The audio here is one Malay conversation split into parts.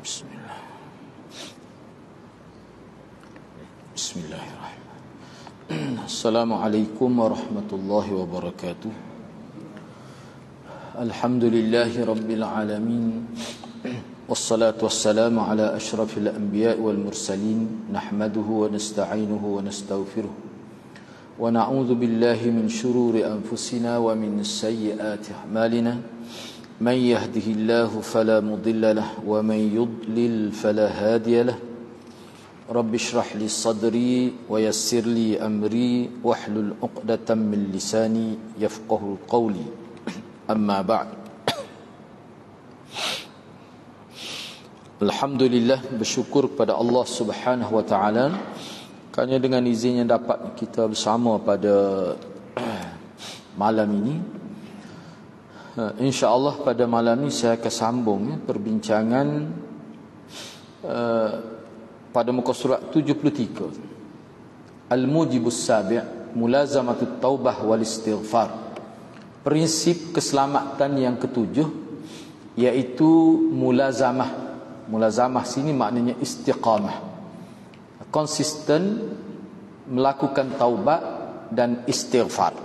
Bismillah. Bismillahirrahmanirrahim. Assalamualaikum warahmatullahi wabarakatuh. Alhamdulillahi rabbil alamin. Wassalatu wassalamu ala ashrafil anbiya'i wal mursalin. Nahmaduhu wa nasta'inuhu wa nastaghfiruh. Wa na'udzu billahi min shururi anfusina wa min sayyiati a'malina. من يهده الله فلا مضل له ومن يضلل فلا هادي له رب اشرح لي صدري ويسر لي أمري واحلل عقدة من لساني يفقه قولي أما بعد. Alhamdulillah, bersyukur kepada Allah Subhanahu wa taala kerana dengan izinnya dapat kita bersama pada malam ini. InsyaAllah pada malam ini saya akan sambung perbincangan pada muka surat 73, Al-Mujibus Sabi', Mulazamatut Taubah wal Istighfar. Prinsip keselamatan yang ketujuh, iaitu mulazamah. Mulazamah sini maknanya istiqamah, konsisten melakukan taubat dan istighfar.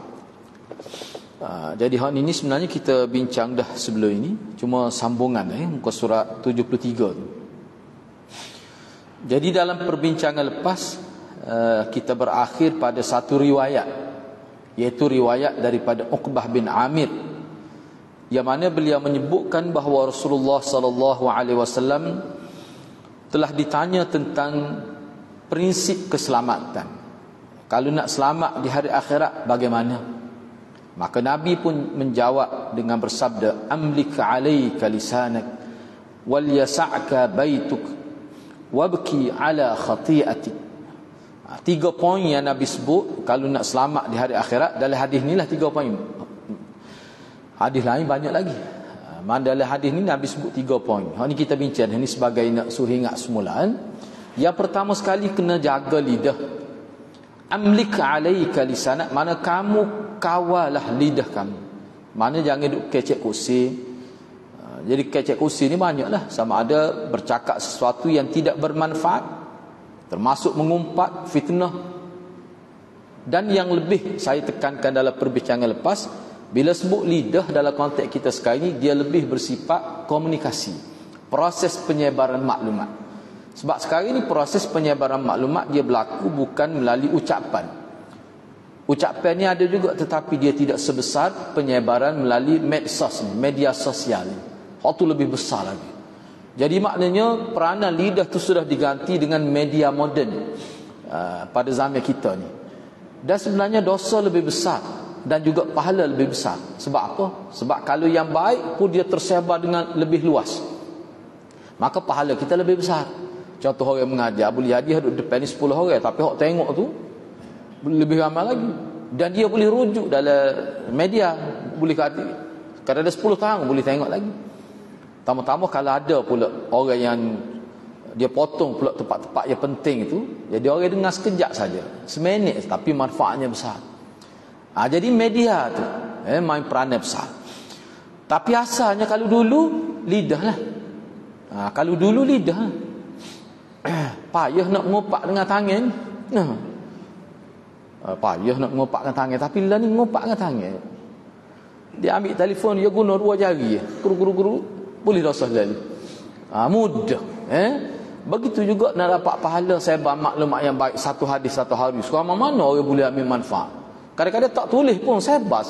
Jadi hal ini sebenarnya kita bincang dah sebelum ini, cuma sambungan muka surat 73 tu. Jadi dalam perbincangan lepas kita berakhir pada satu riwayat, iaitu riwayat daripada Uqbah bin Amir, yang mana beliau menyebutkan bahawa Rasulullah sallallahu alaihi wasallam telah ditanya tentang prinsip keselamatan. Kalau nak selamat di hari akhirat bagaimana? Maka Nabi pun menjawab dengan bersabda, amlik alayka lisanak wal yasa'ka baituk wabki ala khati'atik. 3 poin yang Nabi sebut kalau nak selamat di hari akhirat. Dalam hadis ni lah 3 poin. Hadis lain banyak lagi. Dalam hadis ni Nabi sebut 3 poin. Hal ni kita bincang, ini sebagai nak suruh ingat semula. Yang pertama sekali, kena jaga lidah. Amlik alayka lisanak, mana kamu kawalah lidah kamu. Mana jangan duk kecek kursi. Jadi kecek kursi ni banyaklah, sama ada bercakap sesuatu yang tidak bermanfaat, termasuk mengumpat, fitnah. Dan yang lebih saya tekankan dalam perbincangan lepas, bila sebut lidah dalam konteks kita sekarang ini, dia lebih bersifat komunikasi, proses penyebaran maklumat. Sebab sekarang ini proses penyebaran maklumat dia berlaku bukan melalui ucapan. Ucapan ni ada juga, tetapi dia tidak sebesar penyebaran melalui medsos ni, media sosial ni. Hal tu lebih besar lagi. Jadi maknanya peranan lidah tu sudah diganti dengan media moden pada zaman kita ni. Dan sebenarnya dosa lebih besar dan juga pahala lebih besar. Sebab apa? Sebab kalau yang baik pun dia tersebar dengan lebih luas, maka pahala kita lebih besar. Contoh orang mengajar, boleh hadiah duduk depan ni 10 orang, tapi orang tengok tu lebih ramai lagi. Dan dia boleh rujuk dalam media, boleh kata kalau ada 10 tahun boleh tengok lagi. Tambah-tambah kalau ada pula orang yang dia potong pula tempat-tempat yang penting itu, jadi orang dengar sekejap saja, seminit, tapi manfaatnya besar. Jadi media tu main peranan besar. Tapi asalnya kalau dulu lidah lah. Kalau dulu lidah payah nak mengopak dengan tangan. Payah nak mengopak dengan tangan, tapi lah ni mengopak dengan tangan. Dia ambil telefon, dia guna 2 jari, guru-guru boleh dosa lalu. Mudah. Begitu juga nak dapat pahala sebar maklumat yang baik, satu hadis satu hari. Sekarang mana orang boleh ambil manfaat? Kadang-kadang tak tulis pun sebar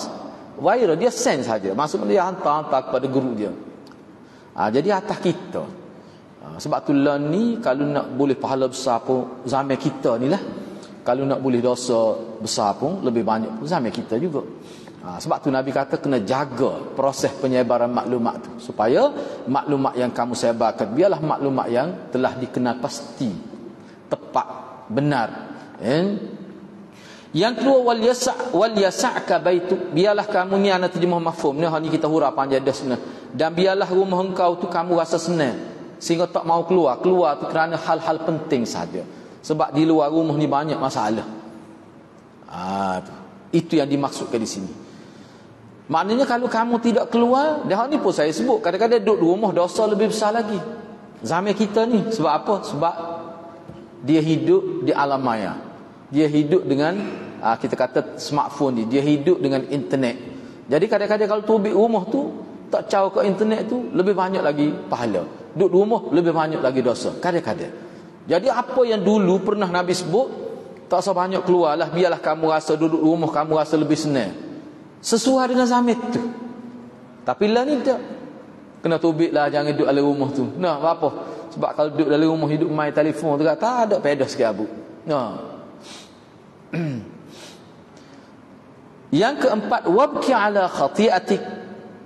viral, dia send saja. Maksudnya dia hantar kepada guru dia. Jadi atas kita. Sebab tu lah ni, kalau nak boleh pahala besar pun zaman kita ni lah. Kalau nak boleh dosa besar pun lebih banyak pun zaman kita juga. Sebab tu Nabi kata kena jaga proses penyebaran maklumat tu, supaya maklumat yang kamu sebarkan biarlah maklumat yang telah dikenal pasti, tepat, benar. Yang kedua, wal yasa'ka baituk, biarlah kamu ni, ana terjemah mafhum ni, hal ni kita huruf panjang dah sebenarnya. Dan biarlah rumah engkau tu kamu rasa senang, sehingga tak mau keluar tu kerana hal-hal penting saja. Sebab di luar rumah ni banyak masalah. Itu yang dimaksudkan di sini. Maknanya kalau kamu tidak keluar, dah ni pun saya sebut, kadang-kadang duduk di rumah dosa lebih besar lagi. Zaman kita ni sebab apa? Sebab dia hidup di alam maya. Dia hidup dengan kita kata smartphone ni, dia hidup dengan internet. Jadi kadang-kadang kalau tubik rumah tu tak caw ke internet tu, lebih banyak lagi pahala. Duduk di rumah lebih banyak lagi dosa. Kadang-kadang. Jadi apa yang dulu pernah Nabi sebut, tak usah banyak keluarlah, biarlah kamu rasa duduk di rumah kamu rasa lebih senang. Sesuai dengan zaman tu. Tapi lah ni tak. Kena tubik lah, jangan duduk dalam rumah tu. Nah, apa? Sebab kalau duduk dalam rumah hidup main telefon tu tak ada pedas sikit abu. Nah. Yang keempat, wabki ala khati'atik,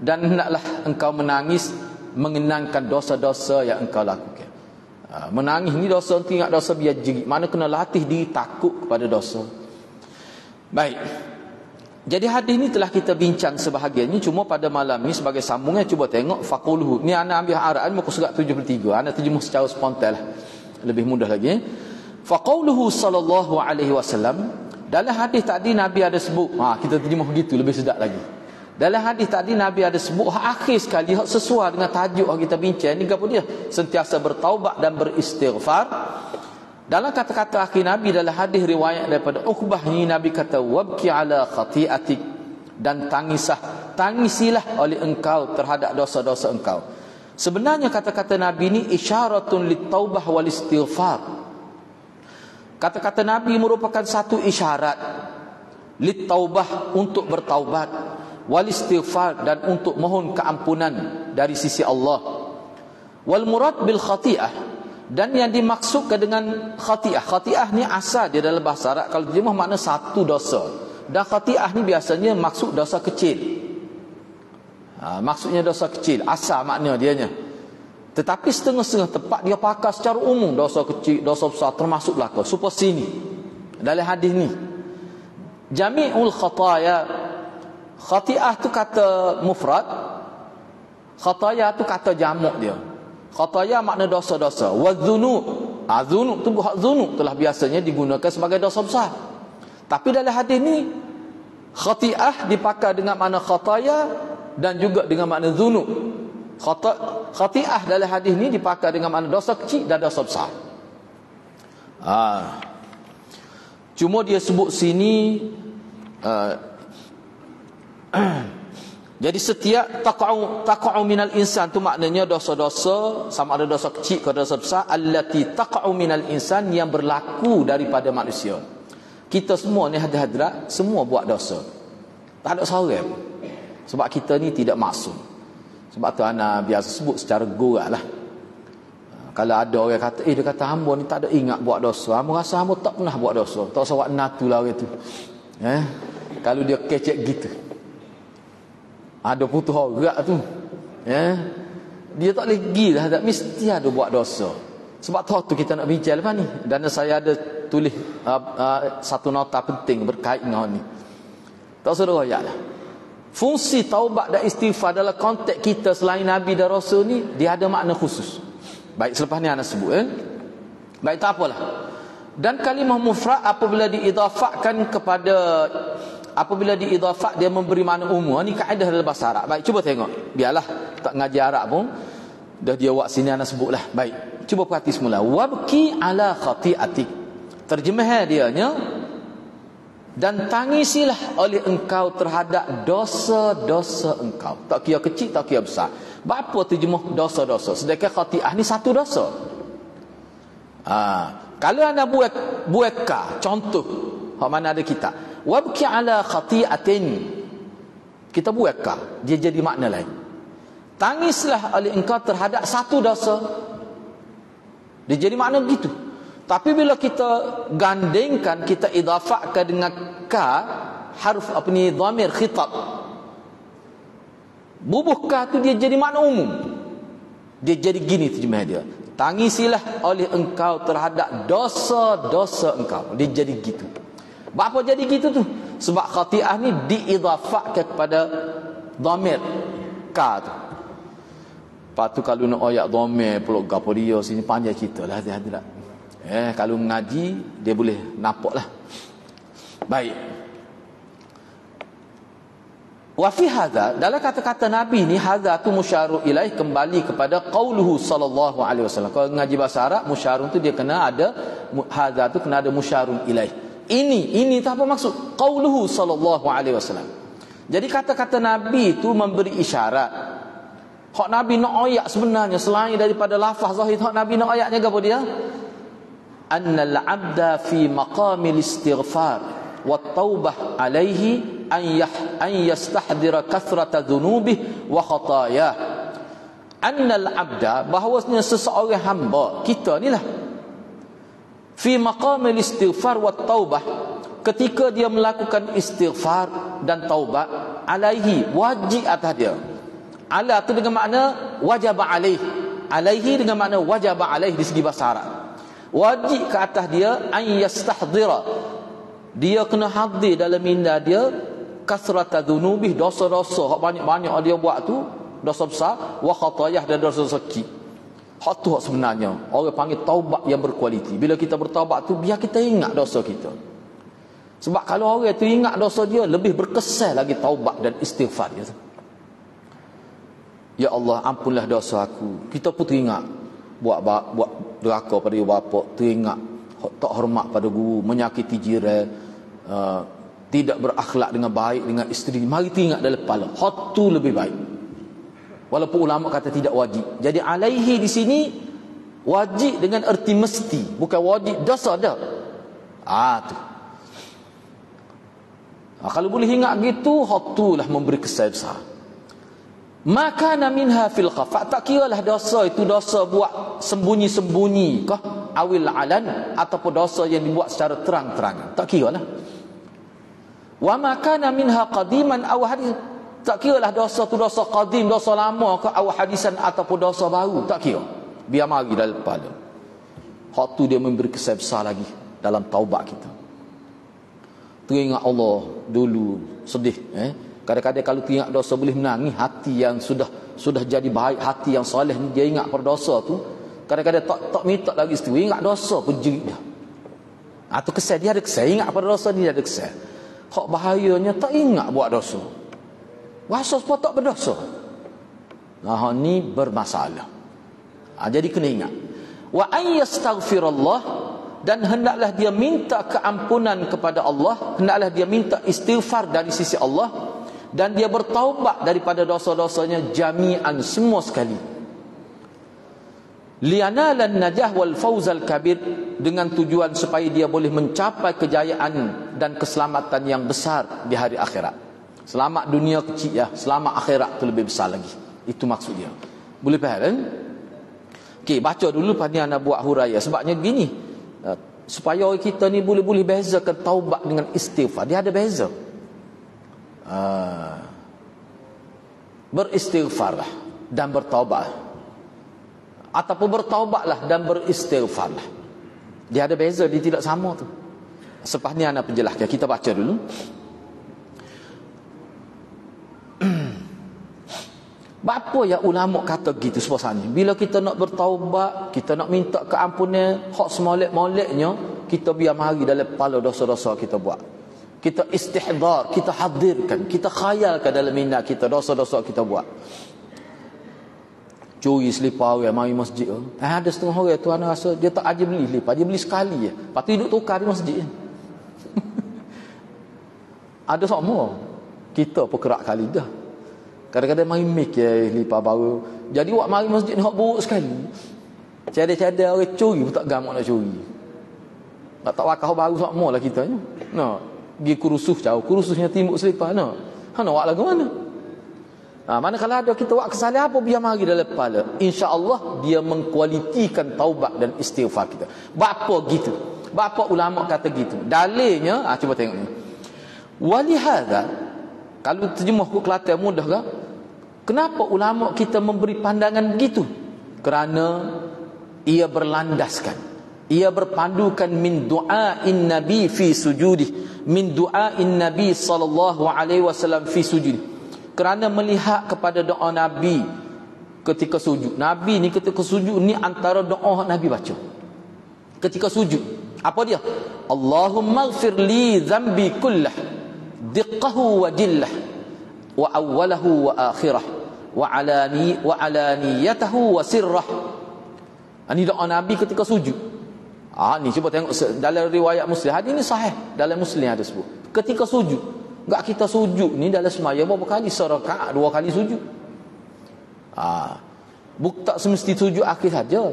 dan hendaklah engkau menangis mengenangkan dosa-dosa yang engkau lakukan. Menangis ni dosa, ingat dosa biar jerit. Mana kena latih diri takut kepada dosa. Baik. Jadi hadis ni telah kita bincang sebahagiannya, cuma pada malam ni sebagai sambungan cuba tengok faquluhu. Ni ana ambil araan muka surat 73. Ana terjemah secara spontan lah. Lebih mudah lagi. Faquluhu sallallahu alaihi wasallam, dalam hadis tadi Nabi ada sebut, kita terjemah begitu lebih sedap lagi. Dalam hadis tadi Nabi ada sebut hak akhir sekali, hak sesuai dengan tajuk yang kita bincang ni, apa dia? Sentiasa bertaubat dan beristighfar. Dalam kata-kata akhir Nabi dalam hadis riwayat daripada Uqbah ni, Nabi kata wabki ala khati'atik, dan tangisilah oleh engkau terhadap dosa-dosa engkau. Sebenarnya kata-kata Nabi ni isyaratun lit-taubah wal istighfar. Kata-kata Nabi merupakan satu isyarat lit-taubah, untuk bertaubat, wal istighfar, dan untuk mohon keampunan dari sisi Allah. Wal murad bil khati'ah, dan yang dimaksudkan dengan khati'ah ni asal dia dalam bahasa Arab kalau terjemah makna satu dosa. Dan khati'ah ni biasanya maksud dosa kecil. Maksudnya dosa kecil, asal makna dianya. Tetapi setengah-setengah tempat dia pakai secara umum dosa kecil, dosa besar termasuk belaka. Supaya sini dalam hadis ni jami'ul khataya, khati'ah tu kata mufrad, khataya tu kata jamak dia. Khataya makna dosa-dosa. Wadzunub, dzunub tu hak dzunub telah biasanya digunakan sebagai dosa besar. Tapi dalam hadis ni khati'ah dipakai dengan makna khataya dan juga dengan makna dzunub. Khati'ah dalam hadis ni dipakai dengan makna dosa kecil dan dosa besar. Cuma dia sebut sini jadi setiap taqa'u minal insan tu maknanya dosa-dosa, sama ada dosa kecil ke dosa besar, allati taqa'u minal insan, yang berlaku daripada manusia. Kita semua ni hadirat semua buat dosa. Tak ada seorang. Sebab kita ni tidak maksum. Sebab tu ana biasa sebut secara gurat lah. Kalau ada orang kata, dia kata hamba ni tak ada ingat buat dosa. Hamba rasa hamba tak pernah buat dosa. Tak usah buat natu lah orang tu. Kalau dia kecek gitu. Ada putus orang tu. Dia tak boleh pergi lah. Tak mesti ada buat dosa. Sebab tu kita nak bincang lepas ni. Dan saya ada tulis satu nota penting berkait dengan ni. Tak usah royak lah. Fungsi taubat dan istighfar dalam konteks kita selain Nabi dan Rasul ni, dia ada makna khusus. Baik, selepas ni anak sebut. Baik, tak apalah. Dan kalimah mufrad apabila diidafakkan kepada, apabila diidafak dia memberi makna umum. Ni kaedah dalam bahasa Arab. Baik, cuba tengok. Biarlah tak ngaji Arab pun dah dia buat sini anak sebutlah. Baik, cuba perhati semula. Wabki ala khati'atik. Terjemah dia nya, dan tangisilah oleh engkau terhadap dosa-dosa engkau. Tak kira kecil, tak kira besar. Apa terjemah dosa-dosa? Sedangkan khati'ah ni satu dosa. Kalau anda bueka contoh, hak mana ada kita. Wabki ala khati'atin. Kita bueka, dia jadi makna lain. Tangislah oleh engkau terhadap satu dosa. Dia jadi makna begitu. Tapi bila kita gandingkan, kita idafakkan dengan ka, harf apa ni, dhamir khitab. Bubuh ka tu dia jadi makna umum. Dia jadi gini terjemah dia. Tangisilah oleh engkau terhadap dosa-dosa engkau. Dia jadi gitu. Apa jadi gitu tu? Sebab khati'ah ni diidafakkan kepada dhamir ka tu. Lepas tu kalau nak ayat dhamir pula gapo dia sini panjang cerita lah hadirat. Kalau mengaji dia boleh nampak lah. Baik. Wa fi hadza, dalam kata-kata Nabi ni, hadza tu musyaru ilaih, kembali kepada qauluhu sallallahu alaihi wasallam. Kalau ngaji bahasa Arab, musyarun tu dia kena ada, hadza tu kena ada musyarun ilaih. Ini tu apa maksud? Qauluhu sallallahu alaihi wasallam. Jadi kata-kata Nabi tu memberi isyarat. Hak Nabi nak ayat sebenarnya selain daripada lafaz zahir, hak Nabi nak ayatnya apa dia? Annal abda fi maqamil istighfar wa taubah alaihi an yastahdira kathrata dhunubih wa khatayah. Annal abda, bahawasanya seseorang hamba kita ni lah, fi maqamil istighfar wa taubah, ketika dia melakukan istighfar dan taubat, alaihi, wajib atas dia. Ala tu dengan makna wajib alaih, alaihi dengan makna wajib alaih di segi bahasa Arab. Wajib ke atas dia an yastahdira, dia kena hadir dalam minda dia kasrata dzunubih, dosa-dosa hak banyak-banyak dia buat tu, dosa besar, wa khatayah, dan dosa kecil. Hak tu hak sebenarnya orang panggil taubat yang berkualiti. Bila kita bertaubat tu, biar kita ingat dosa kita. Sebab kalau orang tu ingat dosa dia, lebih berkesan lagi taubat dan istighfar dia. Ya Allah, ampunlah dosa aku. Kita pun teringat buat deraka pada ibu bapa, teringat tak hormat pada guru, menyakiti jiran, tidak berakhlak dengan baik dengan isteri. Mari teringat dalam kepala, hak tu lebih baik. Walaupun ulama kata tidak wajib. Jadi alaihi di sini wajib dengan erti mesti, bukan wajib dosa dah. Tu. Kalau boleh ingat gitu, hak tu lah memberi kesan besar. Maka minha fil khafa, tak kiralah dosa itu dosa buat sembunyi-sembunyi kah, awil alan, ataupun dosa yang dibuat secara terang-terangan, tak kiralah. Wa maka minha qadiman aw hadis, tak kiralah dosa tu dosa qadim, dosa lama kah, aw hadisan, ataupun dosa baru, tak kira. Biar mari dalam kepala. Hak tu dia memberi kesan besar lagi dalam taubat kita. Teringat Allah dulu, sedih. Kadang-kadang kalau teringat dosa boleh menangis. Hati yang sudah jadi baik, hati yang soleh ni, dia ingat pada dosa tu, kadang-kadang tak minta lagi isteri, ingat dosa pun jerit dah. Tu kesan, dia ada kesan, ingat pada dosa ni, dia ada kesan. Hak bahayanya tak ingat buat dosa, rasa sebab tak berdosa. Ni bermasalah. Jadi kena ingat. Wa ayyastaghfirullah, dan hendaklah dia minta keampunan kepada Allah, hendaklah dia minta istighfar dari sisi Allah, dan dia bertaubat daripada dosa-dosanya jami'an, semua sekali. Lianalan najah wal fawzal kabir, dengan tujuan supaya dia boleh mencapai kejayaan dan keselamatan yang besar di hari akhirat. Selamat dunia kecil ya, selamat akhirat tu lebih besar lagi. Itu maksud dia. Boleh faham kan? Okey, baca dulu pada anak buat huraian. Sebabnya gini, supaya kita ni boleh bezakan taubat dengan istighfar. Dia ada beza. Beristighfarlah dan bertaubat, ataupun bertaubatlah dan beristighfarlah. Dia ada beza, dia tidak sama tu. Selepas ni anak penjelaskan. Kita baca dulu. Apa yang ulama kata gitu sebasanya? Bila kita nak bertaubat, kita nak minta keampunan, hak semolek-moleknya, kita biar mari dalam kepala dosa-dosa kita buat. Kita istihdar, kita hadirkan, kita khayalkan dalam minda kita dosa-dosa kita buat. Curi selipar orang mari masjid. Ada setengah orang tu anak rasa dia tak aja beli selipar, dia beli sekali je. Lepas tu duduk tukar di masjid. Ada semua. Kita pun kerak kali dah. Kadang-kadang mari make selipar baru. Jadi wak mari masjid ni hak buruk sekali. Cadar-cadar orang curi pun tak gamak nak curi. Tak wakah baru semua lah kita ni. Pergi kurusuh jauh, kurusuhnya timbuk selipar nak wak lagu mana? Mana kalau ada kita buat kesalahan apa, biar mari dalam kepala, insya-Allah dia mengkualitikan taubat dan istighfar kita. Bapa gitu, bapa ulama kata gitu. Dalilnya cuba tengok ni. Walihada, kalau terjemah ke Kelantan mudah ke? Kenapa ulama kita memberi pandangan begitu? Kerana ia berlandaskan, ia berpandukan min du'ain nabi fi sujudih, min du'ain nabi sallallahu alaihi wasallam fi sujud, kerana melihat kepada doa nabi ketika sujud. Nabi ni ketika sujud ni antara doa nabi baca ketika sujud. Apa dia? Allahumma ighfir li dhanbi kullah diqqahu wa jillah. wa awwalahu wa akhirah wa alaniyatahu wa sirrah. Ini doa Nabi ketika sujud. Ni cuba tengok dalam riwayat Muslim. Hadis ni sahih, dalam Muslim ada sebut. Ketika sujud. Enggak kita sujud ni dalam sembahyang berapa kali? Serakaat, 2 kali sujud. Tak semesti sujud akhir saja.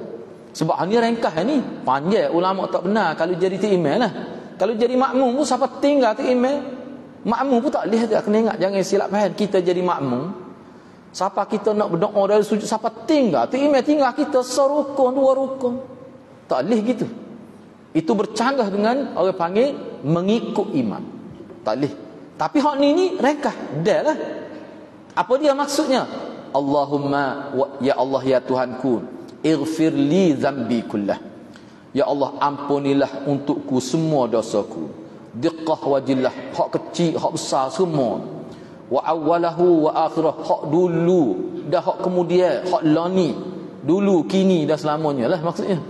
Sebab ni ringkas ni, panjang ulama tak benar kalau jadi imam lah. Kalau jadi makmum pun siapa tinggal imam, makmum pun tak boleh, kena ingat, jangan silap faham. Kita jadi makmum, siapa kita nak berdoa dalam sujud, siapa tinggal imam tinggal kita serukun 2 rukun. Tak boleh gitu. Itu bercanggah dengan orang panggil mengikut imam. Tak boleh. Tapi hak ni ringkas dah lah. Apa dia maksudnya? Allahumma ya Allah ya Tuhanku, ighfir li dhanbi kullah. Ya Allah, ampunilah untukku semua dosaku. Diqqah wa jillah, hak kecil, hak besar semua. Wa awwalahu wa akhirah, hak dulu dah, hak kemudian, hak lani, dulu, kini dan selamanya lah maksudnya.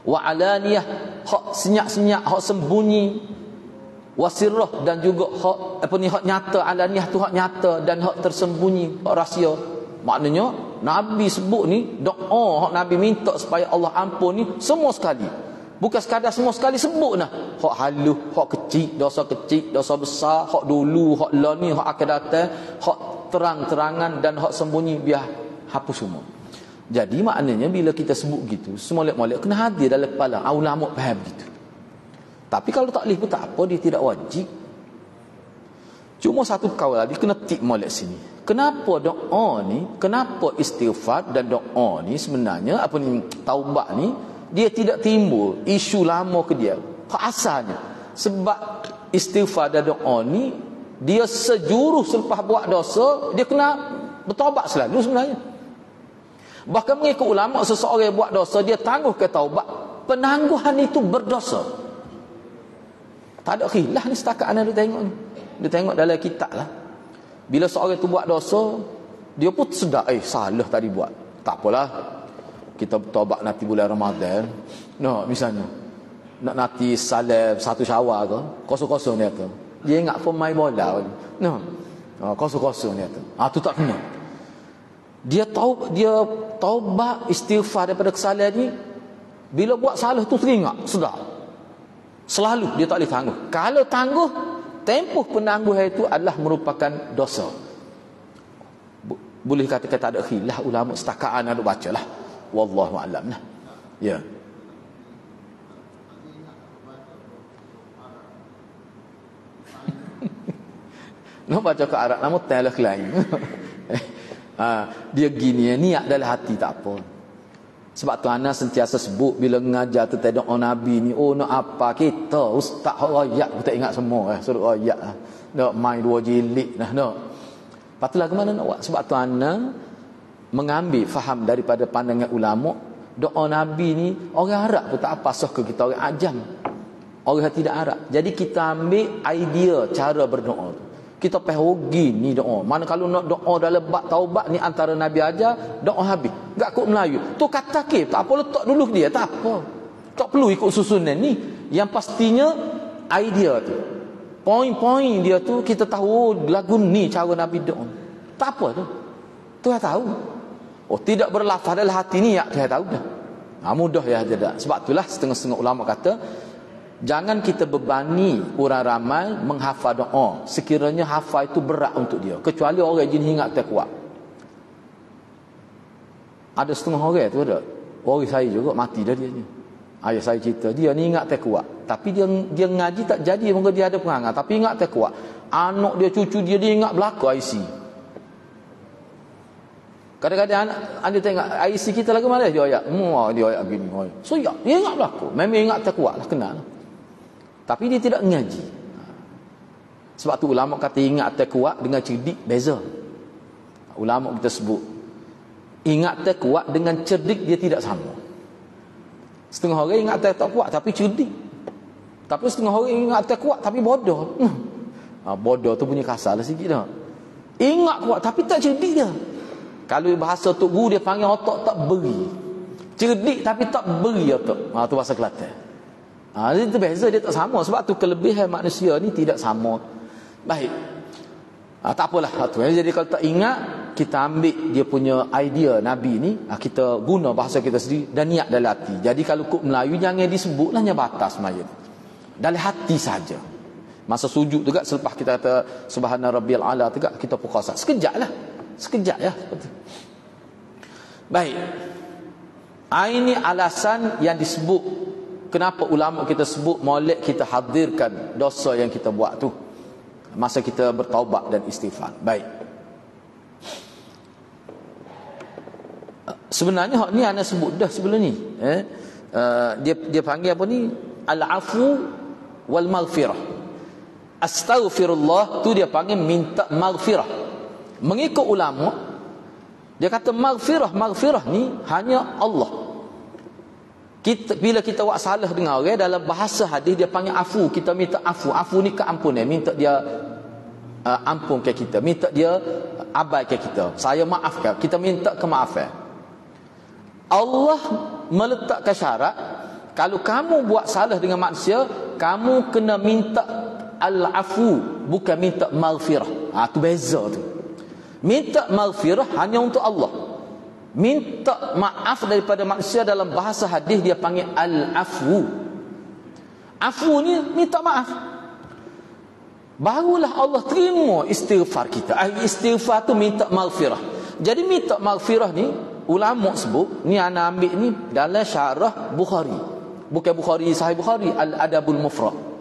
Wa alaniyah, hak senyap-senyap, hak sembunyi. Wa sirrah, dan juga hak hak nyata. Alaniyah tu hak nyata, dan hak tersembunyi, hak rahsia. Maknanya Nabi sebut ni doa hak Nabi minta supaya Allah ampun ni semua sekali. Bukan sekadar semua sekali sebut nah. Hak halus, hak kecil, dosa besar, hak dulu, hak lani, hak akan datang, hak terang-terangan dan hak sembunyi, biar hapus semua. Jadi maknanya bila kita sebut gitu, semolek-molek kena hadir dalam kepala. Ulama faham gitu. Tapi kalau tak boleh pun tak apa, dia tidak wajib. Cuma satu perkara dia kena tip molek sini. Kenapa doa ni, kenapa istighfar dan doa ni sebenarnya taubat ni dia tidak timbul isu lama ke dia. Asalnya sebab istighfar dan doa ni dia sejurus selepas buat dosa, dia kena bertaubat selalu sebenarnya. Bahkan mengikut ulama, seseorang yang buat dosa dia tangguh ke taubat, penangguhan itu berdosa. Tak ada khilaf ni setakat anda tengok ni. Dia tengok dalam kitab lah. Bila seorang tu buat dosa, dia pun sedar, salah tadi buat. Tak apalah, kita bertaubat nanti bulan Ramadan. No, misalnya nak nanti salam 1 Syawal ke, kosong-kosong dia tu. Dia ingat pemain bola. No. Kosong-kosong dia tu. Tu tak kena. Dia taubat istighfar daripada kesalahan ni. Bila buat salah tu teringat, sedar. Selalu dia tak boleh tangguh. Kalau tangguh, tempoh penangguhan itu adalah merupakan dosa. Boleh katakan tak ada khilaf ulama setakat ana duk bacalah. Wallahu a'lam lah. Ya. Nak baca ke Arab nama talah lain. Dia gini, niat dalam hati tak apa. Sebab tu ana sentiasa sebut bila mengajar tentang doa Nabi ni, nak apa kita ustaz royak pun tak ingat semua suruh royak lah. Nak main 2 jilid dah nak. Patutlah ke mana nak buat? Sebab tu ana mengambil faham daripada pandangan ulama, doa Nabi ni orang Arab pun tak apa sah ke kita orang ajam. Orang tidak Arab. Jadi kita ambil idea cara berdoa tu. Kita pehogi ni doa. Mana kalau nak doa dalam bab taubat ni antara Nabi ajar, doa habis. Enggak kok Melayu. Tu kata ke, tak apa letak dulu dia, tak apa. Tak perlu ikut susunan ni. Yang pastinya idea tu. Poin-poin dia tu kita tahu lagu ni cara Nabi doa. Tak apa tu. Tu saya tahu. Tidak berlafaz dalam hati ni ya, saya tahu dah. Mudah ya tidak. Sebab itulah setengah-setengah ulama kata jangan kita bebani orang ramai menghafal doa sekiranya hafal itu berat untuk dia, kecuali orang jenis ingat tak kuat. Ada setengah orang tu ada. Orang saya juga mati dah dia ni. Ayah saya cerita, dia ni ingat tak kuat. Tapi dia ngaji tak jadi, mungkin dia ada perangai, tapi ingat tak kuat. Anak dia, cucu dia ingat belaka IC. Kadang-kadang anda tengok IC kita lagu mana dia ayat. Dia ayat begini. So ya, dia ingat belaka. Memang ingat tak kuat lah, kenal. Tapi dia tidak mengaji. Sebab tu ulama kata ingat tak kuat dengan cerdik beza. Ulama kita sebut ingat tak kuat dengan cerdik dia tidak sama. Setengah orang ingat tak kuat tapi cerdik. Tapi setengah orang ingat tak kuat tapi bodoh. Bodoh tu punya kasar lah sikit dah. Ingat kuat tapi tak cerdik dia. Kalau bahasa Tok Guru dia panggil otak tak beri. Cerdik tapi tak beri otak. Tu bahasa Kelantan. Itu beza, dia tak sama. Sebab tu kelebihan manusia ni tidak sama. Baik. Tak apalah tu. Jadi kalau tak ingat, kita ambil dia punya idea Nabi ni, kita guna bahasa kita sendiri dan niat dalam hati. Jadi kalau kod Melayu jangan disebutlah nya batas maya. Dalam hati saja. Masa sujud juga selepas kita kata subhana rabbiyal ala juga kita puasa. Sekejaplah. Sekejap ya. Baik. Ini alasan yang disebut kenapa ulama kita sebut molek kita hadirkan dosa yang kita buat tu masa kita bertaubat dan istighfar. Baik. Sebenarnya hak ni ana sebut dah sebelum ni. Dia panggil apa ni? Al-afu wal maghfirah. Astaghfirullah tu dia panggil minta maghfirah. Mengikut ulama dia kata maghfirah ni hanya Allah. Bila kita buat salah dengan orang, dalam bahasa hadis dia panggil afu. Kita minta afu. Afu ni keampunan. Minta dia ampun ke kita. Minta dia abai ke kita. Saya maafkan. Kita minta kemaafan. Allah meletakkan syarat. Kalau kamu buat salah dengan manusia, kamu kena minta al-afu. Bukan minta maghfirah. Itu beza tu. Minta maghfirah hanya untuk Allah. Minta maaf daripada manusia dalam bahasa hadis dia panggil al-afu. Afu ni minta maaf. Barulah Allah terima istighfar kita. Istighfar tu minta maghfirah. Jadi minta maghfirah ni ulama sebut, ni ana ambil ni dalam syarah Bukhari. Bukan Bukhari Sahih Bukhari, Al-Adabul Mufrad.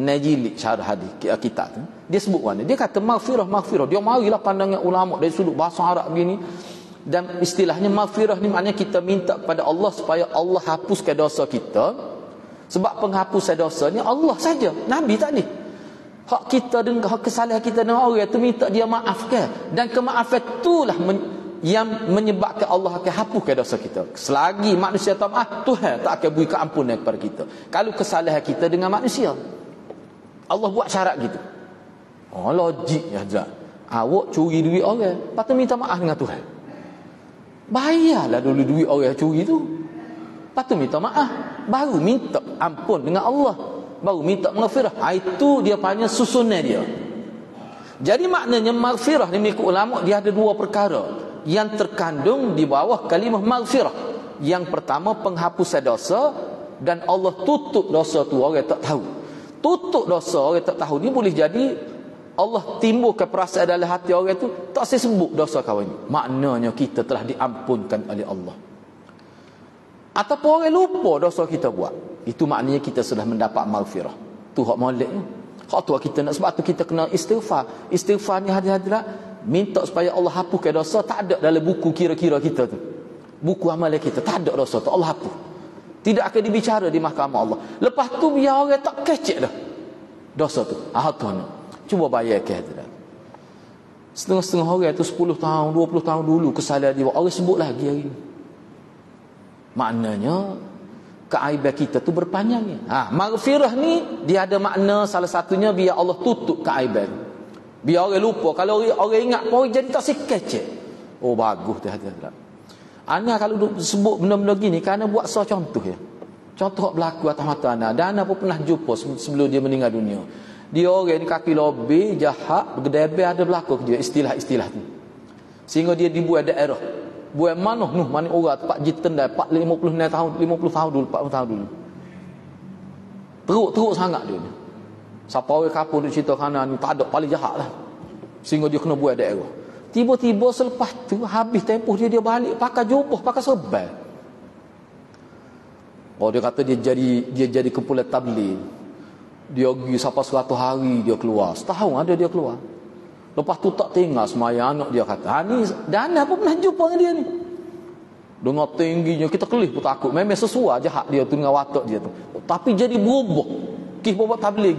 Najili syarah hadis kitab tu. Dia sebut mana? Dia kata maghfirah. Dia marilah pandangan ulama dari sudut bahasa Arab begini. Dan istilahnya maghfirah ni maknanya kita minta kepada Allah supaya Allah hapuskan dosa kita. Sebab penghapusan dosa ni Allah saja, Nabi tak ada. Hak kita dengan hak kesalahan kita dengan orang tu minta dia maafkan. Dan kemaafan itulah yang menyebabkan Allah akan hapuskan dosa kita. Selagi manusia tak maaf, Tuhan tak akan beri keampunan kepada kita. Kalau kesalahan kita dengan manusia, Allah buat syarat gitu. Logik ya Hazrat. Awak curi duit orang, lepas tu minta maaf dengan Tuhan. Bayarlah dulu duit orang curi tu. Lepas tu minta maaf, baru minta ampun dengan Allah, baru minta maghfirah. Itu dia panggil susunan dia. Jadi maknanya maghfirah ni mengikut ulama dia ada dua perkara yang terkandung di bawah kalimah maghfirah. Yang pertama penghapusan dosa, dan Allah tutup dosa tu orang tak tahu. Tutup dosa orang tak tahu ni boleh jadi Allah timbulkan perasaan dalam hati orang tu tak sebut dosa kawan ni. Maknanya kita telah diampunkan oleh Allah. Ataupun orang lupa dosa kita buat, itu maknanya kita sudah mendapat maghfirah. Tu hak molek ni. Hak tu kita nak, sebab tu kita kena istighfar. Istighfar ni hadirat minta supaya Allah hapuskan dosa. Tak ada dalam buku kira-kira kita tu. Buku amalan kita tak ada dosa tu, Allah hapus. Tidak akan dibicara di mahkamah Allah. Lepas tu biar orang tak kecek dah dosa tu. Tuan, cuba bayangkan tu dah. Setengah-setengah orang tu 10 tahun, 20 tahun dulu kesalahan dia, orang sebut lagi hari ni. Maknanya keaiban kita tu berpanjangnya. Maghfirah ni dia ada makna, salah satunya biar Allah tutup keaiban. Biar orang lupa. Kalau orang ingat pun jadi tak sikecek. Bagus tu hadirat. Ana kalau sebut benda-benda gini kerana buat contoh ya. Contoh berlaku atas mata ana. Dan ana pun pernah jumpa sebelum dia meninggal dunia. Dia orang ni kaki lobe, jahat, bergedebe ada berlaku dia istilah-istilah tu. Sehingga dia dibuat daerah. Buat mana orang tempat jiten dah 50 tahun dulu, 40 tahun dulu. Teruk sangat dia ni. Siapa orang kapur dia cerita kanan ni tak ada paling jahat lah. Sehingga dia kena buat daerah. Tiba-tiba selepas tu habis tempoh dia balik pakai jubah, pakai serban. Dia kata dia jadi kumpulan tabligh. Dia pergi sampai 100 hari dia keluar. Setahun ada dia keluar. Lepas tu tak tinggal semayang anak dia kata. Ni Dana pun pernah jumpa dengan dia ni. Dengan tingginya kita kelih pun takut. Memang sesuai jahat dia tu dengan watak dia tu. Tapi jadi berubah. Kih bawa tabligh.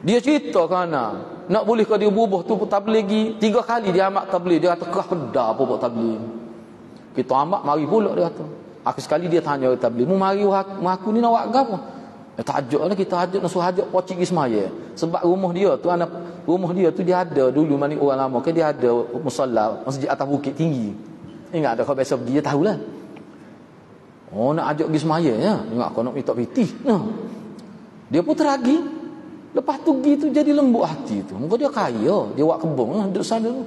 Dia cerita kerana nak boleh ke dia berubah tu tabligh 3 kali dia amat tabligh. Dia kata kerah pedah apa buat tabligh. Kita amat mari pula dia kata. Akhir sekali dia tanya tabligh, "Mu mari aku ni nak buat apa?" Tahajudlah kita hajat nak suruh hajat pocik pergi semaya. Sebab rumah dia tu dia ada dulu mani orang lama kan dia ada musalla masjid atas bukit tinggi. Ingat ada kau biasa pergi dia tahulah. Nak ajak pergi semaya ya. Ingat kau nak minta pitih. Dia pun teragi. Lepas tu gitu jadi lembut hati tu. Muka dia kaya, dia buat kebun duduk sana tu.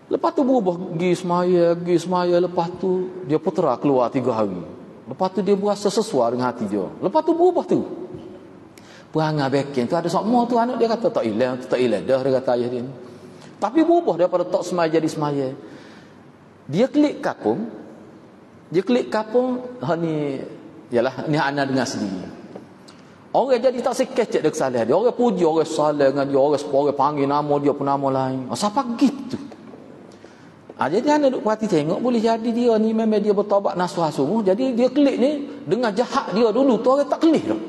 Lepas tu berubah pergi semaya, lepas tu dia putera keluar 3 hari. Lepas tu dia berasa sesuai dengan hati dia. Lepas tu berubah tu. Perangai beken tu ada semua tu anak dia kata tak hilang dah dia kata ayah dia ni. Tapi berubah daripada tak semaya jadi semaya. Dia klik kapung. Ni ialah ni anak dengar sendiri. Orang jadi tak sekecek dia kesalahan dia. Orang puji, orang salah dengan dia, orang panggil nama dia pun nama lain. Siapa gitu? Jadi anak duk perhati tengok, boleh jadi dia ni memang dia bertaubat nasuha sungguh. Jadi dia klik ni dengan jahat dia dulu tu orang tak kelih dah.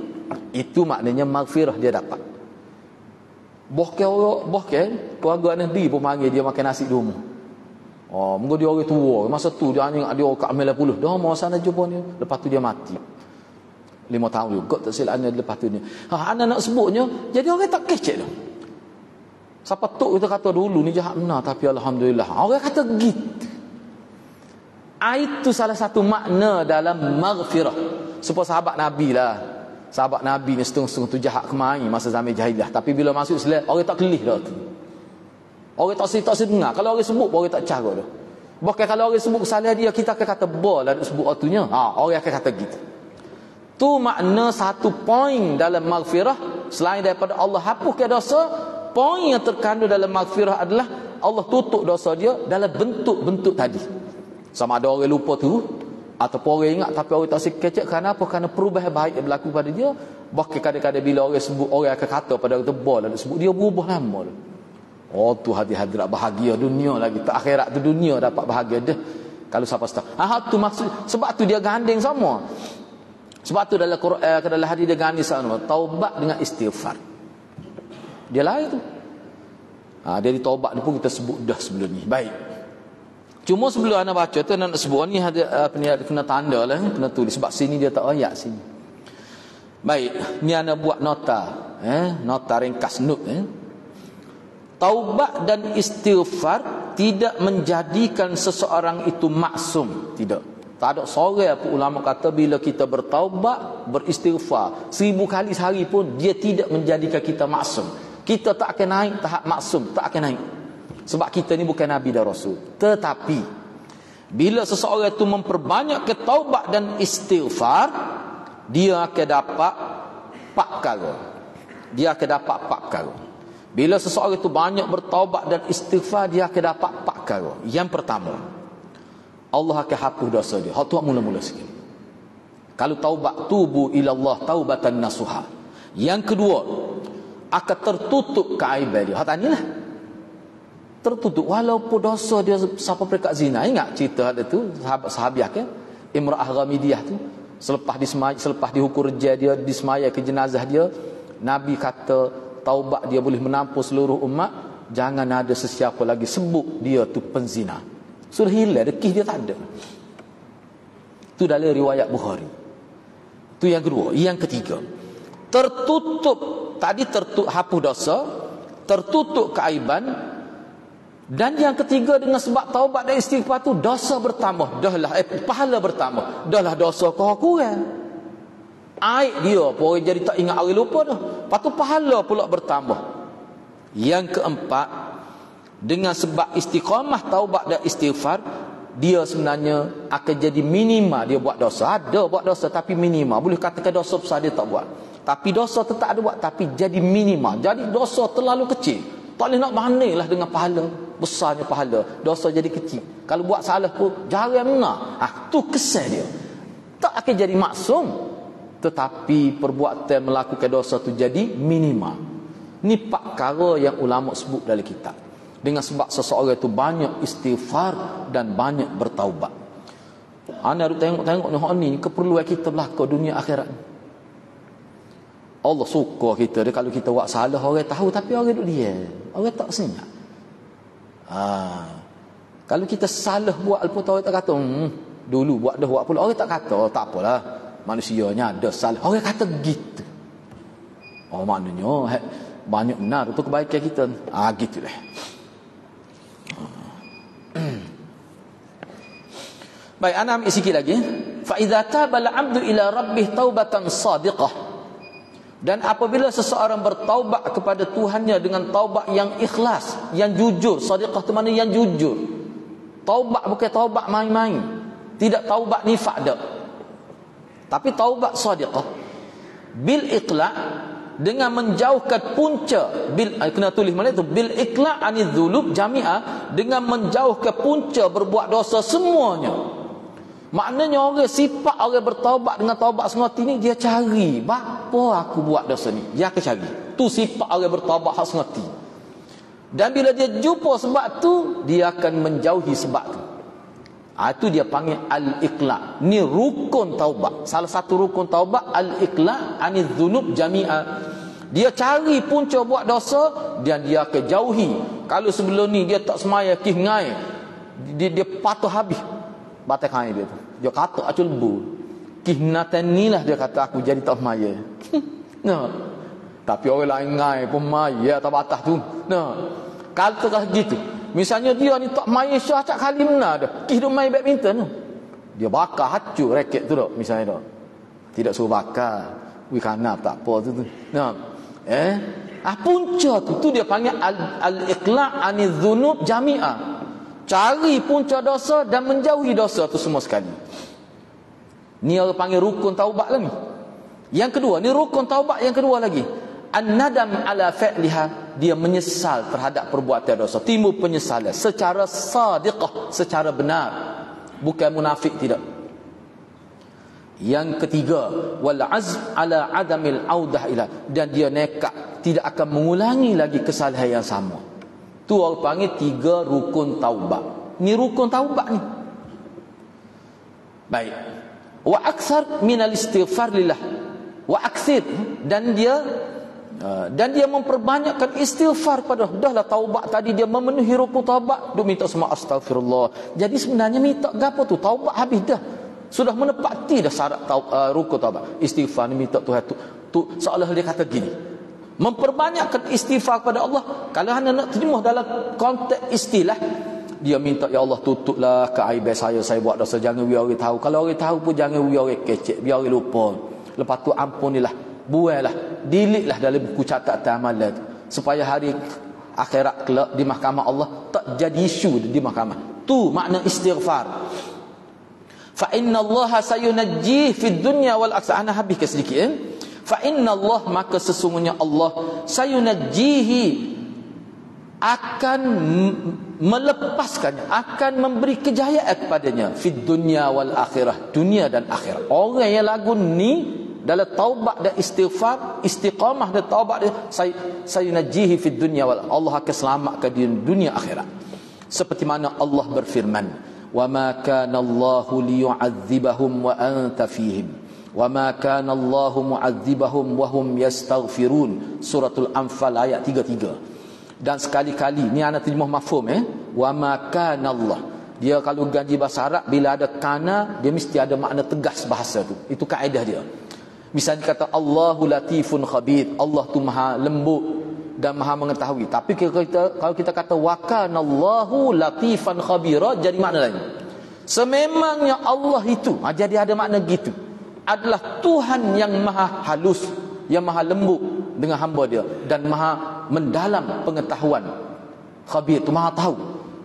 Itu maknanya maghfirah dia dapat. Bahkan keluarga Nabi pun panggil dia makan nasi di rumah. Mungkin dia orang tua. Masa tu dia orang kat 90. Dah mau sana jumpa ni. Lepas tu dia mati. 5 tahun juga tak silap anak lepas tu ni. Anak nak sebutnya, jadi orang tak kecek dah. Siapa tu kita kata dulu ni jahat benar, tapi alhamdulillah. Orang kata gitu. Itu salah satu makna dalam maghfirah. Supaya sahabat Nabi lah. Sahabat Nabi ni setengah-setengah tu jahat kemarin masa zaman jahiliah. Tapi bila masuk Islam, orang tak kelih dah tu. Orang tak dengar. Kalau orang sebut, orang tak cara dah. Bahkan kalau orang sebut kesalahan dia, kita akan kata bola nak sebut waktunya. Orang akan kata gitu. Tu makna satu poin dalam maghfirah. Selain daripada Allah hapuskan dosa, poin yang terkandung dalam maghfirah adalah Allah tutup dosa dia dalam bentuk-bentuk tadi. Sama ada orang lupa tu, ataupun orang ingat tapi orang tak sekecek. Kerana apa? Kerana perubahan baik yang berlaku pada dia. Bahkan kadang-kadang bila orang sebut, orang akan kata pada orang tebal dan sebut, dia berubah nama. Tu hadirat bahagia dunia lagi. Tak akhirat tu dunia dapat bahagia dah. Kalau siapa tahu. Tu maksud. Sebab tu dia gandeng sama. Sebab tu dalam Quran, dalam hadis dia gandeng sama. Taubat dengan istighfar. Dia lain tu. Dari taubat ni pun kita sebut dah sebelum ni. Baik. Cuma sebelum anda baca tu nak sebut ni ada kena tanda lah, kena tulis sebab sini dia tak ayat sini. Baik, ni anda buat nota, nota ringkas note. Taubat dan istighfar tidak menjadikan seseorang itu maksum, tidak. Tak ada seorang pun ulama kata bila kita bertaubat, beristighfar 1000 kali sehari pun dia tidak menjadikan kita maksum. Kita tak akan naik tahap maksum, tak akan naik. Sebab kita ni bukan Nabi dan Rasul. Tetapi bila seseorang itu memperbanyak ketaubat dan istighfar, dia akan dapat 4 perkara. Dia akan dapat 4 perkara. Bila seseorang itu banyak bertaubat dan istighfar, dia akan dapat 4 perkara. Yang pertama, Allah akan hapus dosa dia. Hak tu mula-mula sikit. Kalau taubat, tubu ilallah taubatan nasuha. Yang kedua, akan tertutup keaiban dia. Hak tanilah. Tertutup walaupun dosa dia sampai peringkat zina. Ingat cerita ada tu sahabat kan, Imra'ah Ghamidiyah tu, selepas dihukum rejam dia, disemaya ke jenazah dia, Nabi kata taubat dia boleh menampung seluruh umat, jangan ada sesiapa lagi sebut dia tu penzina. Sudah hilang, dekih dia tak ada. Itu dalam riwayat Bukhari. Itu yang kedua. Yang ketiga, tertutup, tadi tertutup hapus dosa, tertutup keaiban. Dan yang ketiga, dengan sebab taubat dan istighfar tu dosa bertambah, pahala bertambah. Dahlah dosa kau kurang. Aib dia pun jadi tak ingat, orang lupa dah. Lepas tu pahala pula bertambah. Yang keempat, dengan sebab istiqamah taubat dan istighfar, dia sebenarnya akan jadi minima dia buat dosa. Ada buat dosa tapi minima. Boleh katakan dosa besar dia tak buat, tapi dosa tetap ada buat, tapi jadi minima. Jadi dosa terlalu kecil, tak boleh nak banding lah dengan pahala. Besarnya pahala, dosa jadi kecil. Kalau buat salah pun jarang benar. Tu kesan dia. Tak akan jadi maksum, tetapi perbuatan melakukan dosa tu jadi minima. Ni 4 perkara yang ulama sebut dalam kitab. Dengan sebab seseorang itu banyak istighfar dan banyak bertaubat. Anda harus tengok ni keperluan kita belaka dunia akhirat. Allah suka kita dia kalau kita buat salah, orang tahu tapi orang duduk diam. Orang tak senyap. Kalau kita salah buat pun tahu tak kata dulu buat dah buat pula, orang tak kata tak apalah, manusianya ada salah, orang kata gitu. Maknanya banyak benar itu kebaikan kita. Gitulah. Baik, ana ambil sikit lagi. Fa idza taba al-'abdu ila rabbih taubatan shadiqah Dan apabila seseorang bertaubat kepada Tuhannya dengan taubat yang ikhlas, yang jujur, shadiqah itu mana yang jujur. Taubat bukan taubat main-main. Tidak taubat nifak dak. Tapi taubat shadiqah bil iqla' dengan menjauhkan punca kena tulis mana itu bil iqla' anil dzulub jami'ah, dengan menjauhkan punca berbuat dosa semuanya. Maknanya orang sifat orang bertaubat dengan taubat sengati ni, dia cari apa aku buat dosa ni, dia akan cari. Tu sifat orang bertaubat hak sengati. Dan bila dia jumpa sebab tu, dia akan menjauhi sebab tu. Itu dia panggil al-iqla'. Ni rukun taubat. Salah satu rukun taubat al-iqla' anil dzunub jami'ah. Dia cari punca buat dosa dan dia akan jauhi. Kalau sebelum ni dia tak semaya ngai, dia patuh habis batai kain dia tu. Dia kata acul bu. Kihnatan ni lah dia kata aku jadi tak semaya. Nah. Tapi orang lain ngai pun maya tak batas tu. Nah. Kalau tak gitu. Misalnya dia ni tak main syah cak kali mana dah. Hidup main badminton tu. Dia bakar hancur raket tu dak misalnya dak. Tidak suruh bakar. Wi kanap tak apa tu. Nah. Punca tu dia panggil al-iqla' anil dzunub jami'ah. Cari punca dosa dan menjauhi dosa tu semua sekali. Ni orang panggil rukun taubat lah ni. Yang kedua, ni rukun taubat yang kedua lagi. An-nadam ala fi'liha, dia menyesal terhadap perbuatan dosa, timbul penyesalan secara sadiqah, secara benar, bukan munafik, tidak. Yang ketiga, wal azm ala adamil audah ila, dan dia nekat tidak akan mengulangi lagi kesalahan yang sama. Tu orang panggil 3 rukun taubat. Ni rukun taubat ni. Baik. Wa aktsar minal istighfar lillah. Wa aktsir, dan dia memperbanyakkan istighfar pada dahlah taubat tadi, dia memenuhi rukun taubat, dia minta semua astagfirullah. Jadi sebenarnya minta gapo tu? Taubat habis dah. Sudah menepati dah syarat rukun taubat. Istighfar ni minta Tuhan tu seolah dia kata gini. Memperbanyakkan istighfar kepada Allah. Kalau anda nak terima dalam konteks istilah, dia minta, ya Allah tutuplah keaiban saya buat dosa, jangan biar orang tahu. Kalau orang tahu pun jangan biar orang kecek, biar orang lupa. Lepas tu ampunilah, buailah, delete lah dalam buku catatan amalan tu, supaya hari akhirat kelak di mahkamah Allah tak jadi isu di mahkamah. Tu makna istighfar. Fa inna Allah sayunajjih fid dunya wal akhirah. Ana habis ke sedikit. Fa inna Allah, maka sesungguhnya Allah sayunajjihi, akan melepaskannya, akan memberi kejayaan kepadanya fid dunya wal akhirah, dunia dan akhirat. Orang yang lagu ni dalam taubat dan istighfar, istiqamah dan taubat dia, sayunajjihi fid dunya wal, Allah akan selamatkan di dunia akhirat. Seperti mana Allah berfirman, wa ma kana Allahu liyu'adzibahum wa anta fihim wa ma kana Allahu mu'adzibahum wa hum yastaghfirun. Suratul Anfal ayat 33. Dan sekali-kali ni ana terjemah mafhum wa ma kana Allah. Dia kalau ganji bahasa Arab, bila ada kana dia mesti ada makna tegas bahasa tu. Itu kaedah dia. Misalnya kata Allahu latifun khabir, Allah tu maha lembut dan maha mengetahui. Tapi kalau kita kata wa kana Allahu latifan khabira, jadi makna lain. Sememangnya Allah itu, jadi ada makna gitu, adalah Tuhan yang maha halus, yang maha lembut dengan hamba dia, dan maha mendalam pengetahuan. Khabir tu maha tahu.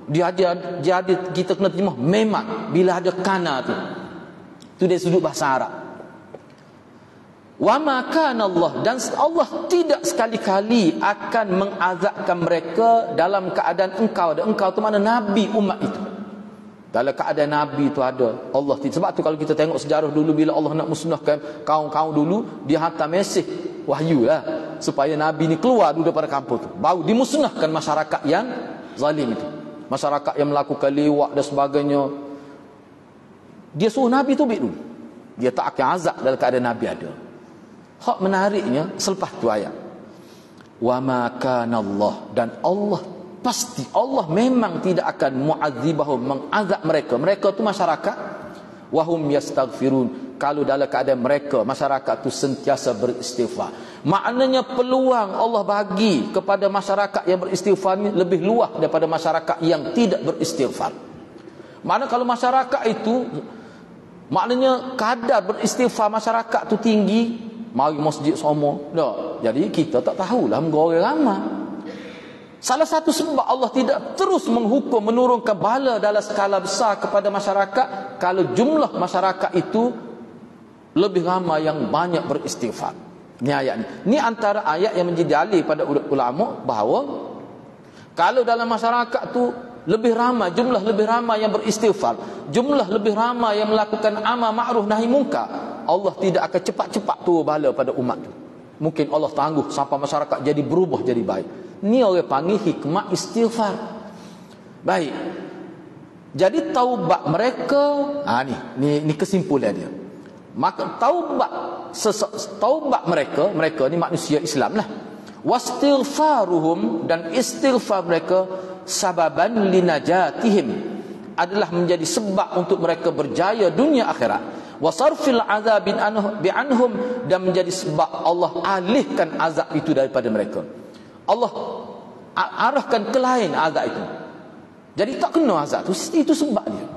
Dia ada, kita kena terjemah memang bila ada kana tu. Tu dari sudut bahasa Arab. Wa ma kana Allah, dan Allah tidak sekali-kali akan mengazabkan mereka dalam keadaan engkau. Dan engkau tu mana nabi umat itu. Dalam keadaan Nabi itu ada Allah. Sebab tu kalau kita tengok sejarah dulu, bila Allah nak musnahkan kaum-kaum dulu, dia hantar mesej wahyu lah, supaya Nabi ni keluar dulu daripada kampung tu, baru dimusnahkan masyarakat yang zalim itu, masyarakat yang melakukan liwat dan sebagainya. Dia suruh Nabi tu dulu, dia tak akan azab dalam keadaan Nabi ada. Hak menariknya selepas tu ayat wa ma kana Allah, dan Allah pasti, Allah memang tidak akan mu'adzibahum, mengazab mereka tu masyarakat, wahum yastaghfirun, kalau dalam keadaan mereka masyarakat tu sentiasa beristighfar. Maknanya peluang Allah bagi kepada masyarakat yang beristighfar ni lebih luas daripada masyarakat yang tidak beristighfar. Maknanya kalau masyarakat itu, maknanya kadar beristighfar masyarakat tu tinggi, mari masjid semua. Tak. Jadi kita tak tahulah orang ramai. Salah satu sebab Allah tidak terus menghukum menurunkan bala dalam skala besar kepada masyarakat kalau jumlah masyarakat itu lebih ramai yang banyak beristighfar. Ni ayat ni. Ni antara ayat yang menjadi dalil pada ulama bahawa kalau dalam masyarakat tu lebih ramai, jumlah lebih ramai yang beristighfar, jumlah lebih ramai yang melakukan amal ma'ruf nahi munkar, Allah tidak akan cepat-cepat turun bala pada umat tu. Mungkin Allah tangguh sampai masyarakat jadi berubah jadi baik. Ni orang panggil hikmah istighfar. Baik. Jadi taubat mereka, ni kesimpulan dia. Maka taubat mereka ni manusia Islam lah. Wastighfaruhum, dan istighfar mereka sababan linajatihim, adalah menjadi sebab untuk mereka berjaya dunia akhirat. Wasarfil azabin anhum, dan menjadi sebab Allah alihkan azab itu daripada mereka. Allah arahkan ke lain azab itu. Jadi tak kena azab itu sebab dia.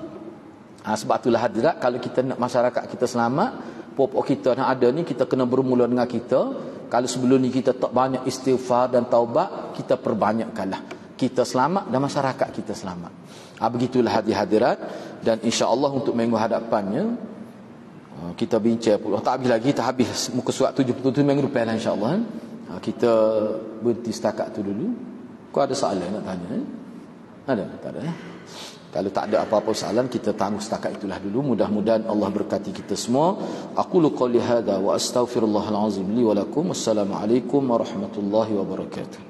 Sebab itulah hadirat, kalau kita nak masyarakat kita selamat, pokok kita nak ada ni, kita kena bermula dengan kita. Kalau sebelum ni kita tak banyak istighfar dan taubat, kita perbanyakkanlah. Kita selamat dan masyarakat kita selamat. Begitulah hadirat. Dan insya-Allah untuk minggu hadapannya kita bincang pula. Tak habis lagi, kita habis muka surat 77 minggu depan lah insya-Allah. Kita berhenti setakat tu dulu. Kau ada soalan nak tanya? Ada? Tak ada. Kalau tak ada apa-apa soalan, kita tangguh setakat itulah dulu. Mudah-mudahan Allah berkati kita semua. Aqulu qouli hadza wa astaghfirullahal azim li wa lakum. Wassalamualaikum warahmatullahi wabarakatuh.